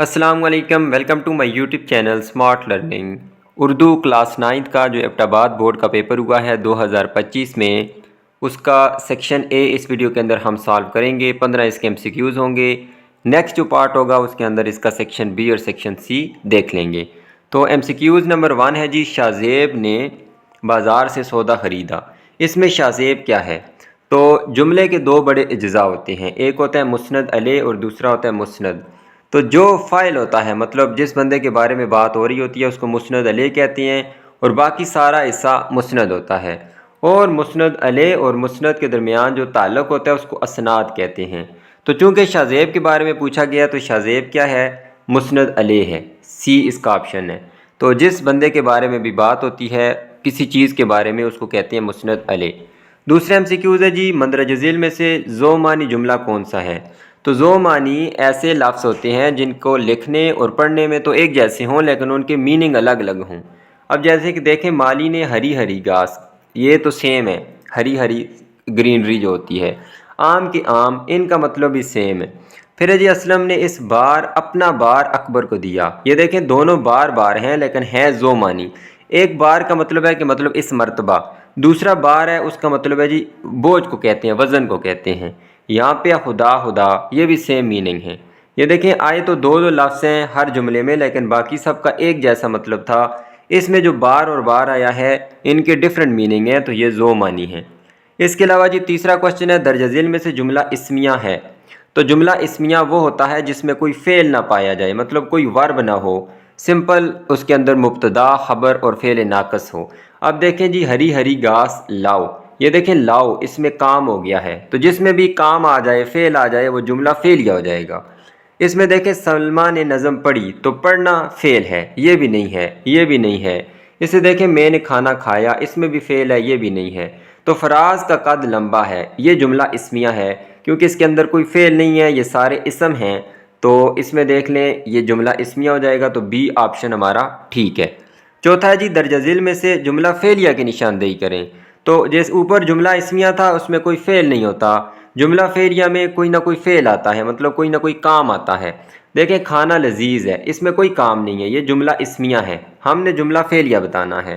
السلام علیکم، welcome to my YouTube channel smart learning Urdu class 9 کا جو ایبٹ بورڈ کا پیپر ہوا ہے 2025 میں، اس کا سیکشن اے اس ویڈیو کے اندر ہم سالو کریں گے۔ 15 اس کے MCQs ہوں گے۔ نیکسٹ جو پارٹ ہوگا اس کے اندر اس کا سیکشن بی اور سیکشن سی دیکھ لیں گے۔ تو MCQs نمبر 1 ہے جی، شاذیب نے بازار سے سودا خریدا۔ اس میں شاذیب کیا ہے؟ تو جملے کے دو بڑے اجزاء ہوتے ہیں، ایک ہوتا ہے مسند علیہ اور دوسرا ہوتا ہے مسند۔ تو جو فاعل ہوتا ہے، مطلب جس بندے کے بارے میں بات ہو رہی ہوتی ہے، اس کو مسند علیہ کہتے ہیں، اور باقی سارا حصہ مسند ہوتا ہے۔ اور مسند علیہ اور مسند کے درمیان جو تعلق ہوتا ہے اس کو اسناد کہتے ہیں۔ تو چونکہ شاذیب کے بارے میں پوچھا گیا تو شاذیب کیا ہے؟ مسند علیہ ہے، سی اس کا آپشن ہے۔ تو جس بندے کے بارے میں بھی بات ہوتی ہے کسی چیز کے بارے میں، اس کو کہتے ہیں مسند علیہ۔ دوسرے MCQs ہے جی، مندرجہ ذیل میں سے ذو معنی جملہ کون سا ہے؟ تو ذو معنی ایسے لفظ ہوتے ہیں جن کو لکھنے اور پڑھنے میں تو ایک جیسے ہوں لیکن ان کے میننگ الگ الگ ہوں۔ اب جیسے کہ دیکھیں، مالی نے ہری ہری گھاس، یہ تو سیم ہے، ہری ہری گرینری جو ہوتی ہے۔ آم کے آم، ان کا مطلب بھی سیم ہے۔ پھر ہے جی، اسلم نے اس بار اپنا بار اکبر کو دیا۔ یہ دیکھیں دونوں بار بار ہیں لیکن ہے ذو معنی۔ ایک بار کا مطلب ہے کہ مطلب اس مرتبہ، دوسرا بار ہے اس کا مطلب ہے جی بوجھ کو کہتے ہیں، وزن کو کہتے ہیں۔ یہاں پہ خدا خدا، یہ بھی سیم میننگ ہے۔ یہ دیکھیں آئے تو دو لفظ ہیں ہر جملے میں لیکن باقی سب کا ایک جیسا مطلب تھا۔ اس میں جو بار اور بار آیا ہے ان کے ڈیفرنٹ میننگ ہیں، تو یہ ذو معنی ہے۔ اس کے علاوہ جی تیسرا کوشچن ہے، درجہ ذیل میں سے جملہ اسمیہ ہے۔ تو جملہ اسمیہ وہ ہوتا ہے جس میں کوئی فعل نہ پایا جائے، مطلب کوئی ورب نہ ہو، سمپل اس کے اندر مبتدا، خبر اور فعل ناقص ہو۔ اب دیکھیں جی، ہری ہری گھاس لاؤ، یہ دیکھیں لاؤ اس میں کام ہو گیا ہے، تو جس میں بھی کام آ جائے، فعل آ جائے، وہ جملہ فعلیہ ہو جائے گا۔ اس میں دیکھیں سلمہ نے نظم پڑھی، تو پڑھنا فعل ہے، یہ بھی نہیں ہے، یہ بھی نہیں ہے۔ اسے دیکھیں میں نے کھانا کھایا، اس میں بھی فعل ہے، یہ بھی نہیں ہے۔ تو فراز کا قد لمبا ہے، یہ جملہ اسمیہ ہے کیونکہ اس کے اندر کوئی فعل نہیں ہے، یہ سارے اسم ہیں، تو اس میں دیکھ لیں یہ جملہ اسمیہ ہو جائے گا، تو بی آپشن ہمارا ٹھیک ہے۔ چوتھا ہے جی، درجہ ذیل میں سے جملہ فعلیہ کی نشاندہی کریں۔ تو جیسے اوپر جملہ اسمیہ تھا، اس میں کوئی فعل نہیں ہوتا، جملہ فعلیہ میں کوئی نہ کوئی فعل آتا ہے، مطلب کوئی نہ کوئی کام آتا ہے۔ دیکھیں کھانا لذیذ ہے، اس میں کوئی کام نہیں ہے، یہ جملہ اسمیہ ہے، ہم نے جملہ فعلیہ بتانا ہے۔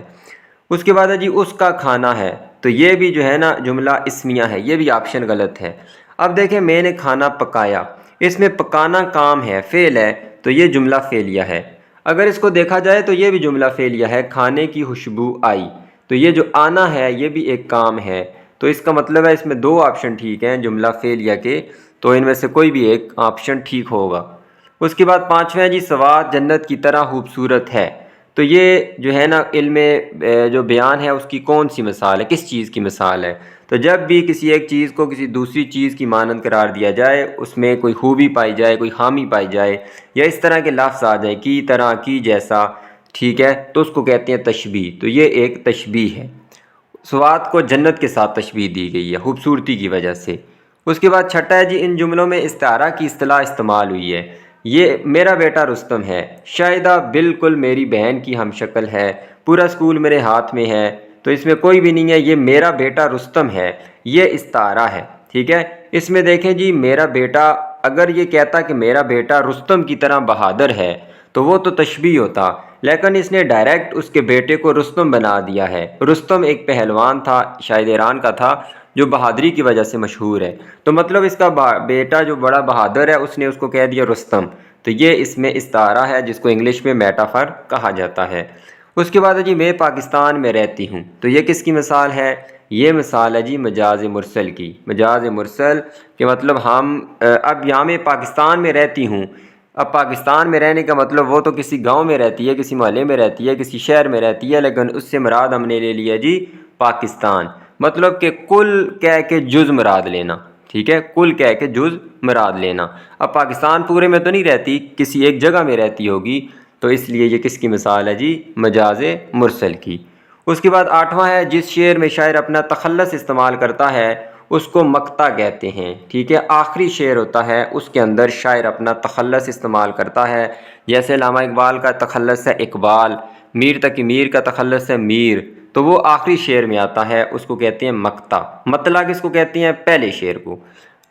اس کے بعد ہے جی، اس کا کھانا ہے، تو یہ بھی جو ہے نا جملہ اسمیہ ہے، یہ بھی آپشن غلط ہے۔ اب دیکھیں میں نے کھانا پکایا، اس میں پکانا کام ہے، فعل ہے، تو یہ جملہ فعلیہ ہے۔ اگر اس کو دیکھا جائے تو یہ بھی جملہ فعلیہ ہے، کھانے کی خوشبو آئی، تو یہ جو آنا ہے یہ بھی ایک کام ہے، تو اس کا مطلب ہے اس میں دو آپشن ٹھیک ہیں جملہ فعلیہ کے، تو ان میں سے کوئی بھی ایک آپشن ٹھیک ہوگا۔ اس کے بعد پانچویں جی، سوات جنت کی طرح خوبصورت ہے۔ تو یہ جو ہے نا علم جو بیان ہے اس کی کون سی مثال ہے، کس چیز کی مثال ہے؟ تو جب بھی کسی ایک چیز کو کسی دوسری چیز کی مانند قرار دیا جائے، اس میں کوئی خوبی پائی جائے، کوئی خامی پائی جائے، یا اس طرح کے لفظ آ جائیں کی طرح، کی جیسا، ٹھیک ہے، تو اس کو کہتے ہیں تشبیہ، تو یہ ایک تشبیہ ہے۔ سوات کو جنت کے ساتھ تشبیہ دی گئی ہے خوبصورتی کی وجہ سے۔ اس کے بعد چھٹا ہے جی، ان جملوں میں استعارہ کی اصطلاح استعمال ہوئی ہے۔ یہ میرا بیٹا رستم ہے، شاہدہ بالکل میری بہن کی ہم شکل ہے، پورا اسکول میرے ہاتھ میں ہے، تو اس میں کوئی بھی نہیں ہے، یہ میرا بیٹا رستم ہے، یہ استعارہ ہے، ٹھیک ہے۔ اس میں دیکھیں جی، میرا بیٹا، اگر یہ کہتا کہ میرا بیٹا رستم کی طرح بہادر ہے تو وہ تو تشبیہ ہوتا، لیکن اس نے ڈائریکٹ اس کے بیٹے کو رستم بنا دیا ہے۔ رستم ایک پہلوان تھا، شاہد ایران کا تھا، جو بہادری کی وجہ سے مشہور ہے، تو مطلب اس کا بیٹا جو بڑا بہادر ہے اس نے اس کو کہہ دیا رستم، تو یہ اس میں استعارہ ہے جس کو انگلش میں میٹافر کہا جاتا ہے۔ اس کے بعد ہے جی، میں پاکستان میں رہتی ہوں، تو یہ کس کی مثال ہے؟ یہ مثال ہے جی مجاز مرسل کی۔ مجاز مرسل کہ مطلب ہم اب یہاں میں پاکستان میں رہتی ہوں، اب پاکستان میں رہنے کا مطلب وہ تو کسی گاؤں میں رہتی ہے، کسی محلے میں رہتی ہے، کسی شہر میں رہتی ہے، لیکن اس سے مراد ہم نے لے لیا جی پاکستان، مطلب کہ کل کہہ کے جز مراد لینا، ٹھیک ہے، کل کہہ کے جز مراد لینا۔ اب پاکستان پورے میں تو نہیں رہتی، کسی ایک جگہ میں رہتی ہوگی، تو اس لیے یہ کس کی مثال ہے جی؟ مجاز مرسل کی۔ اس کے بعد آٹھواں ہے، جس شعر میں شاعر اپنا تخلص استعمال کرتا ہے اس کو مقطع کہتے ہیں، ٹھیک ہے۔ آخری شعر ہوتا ہے اس کے اندر شاعر اپنا تخلص استعمال کرتا ہے، جیسے علامہ اقبال کا تخلص ہے اقبال، میر تقی میر کا تخلص ہے میر، تو وہ آخری شعر میں آتا ہے، اس کو کہتے ہیں مقطع۔ مطلع کس کو کہتے ہیں؟ پہلے شعر کو۔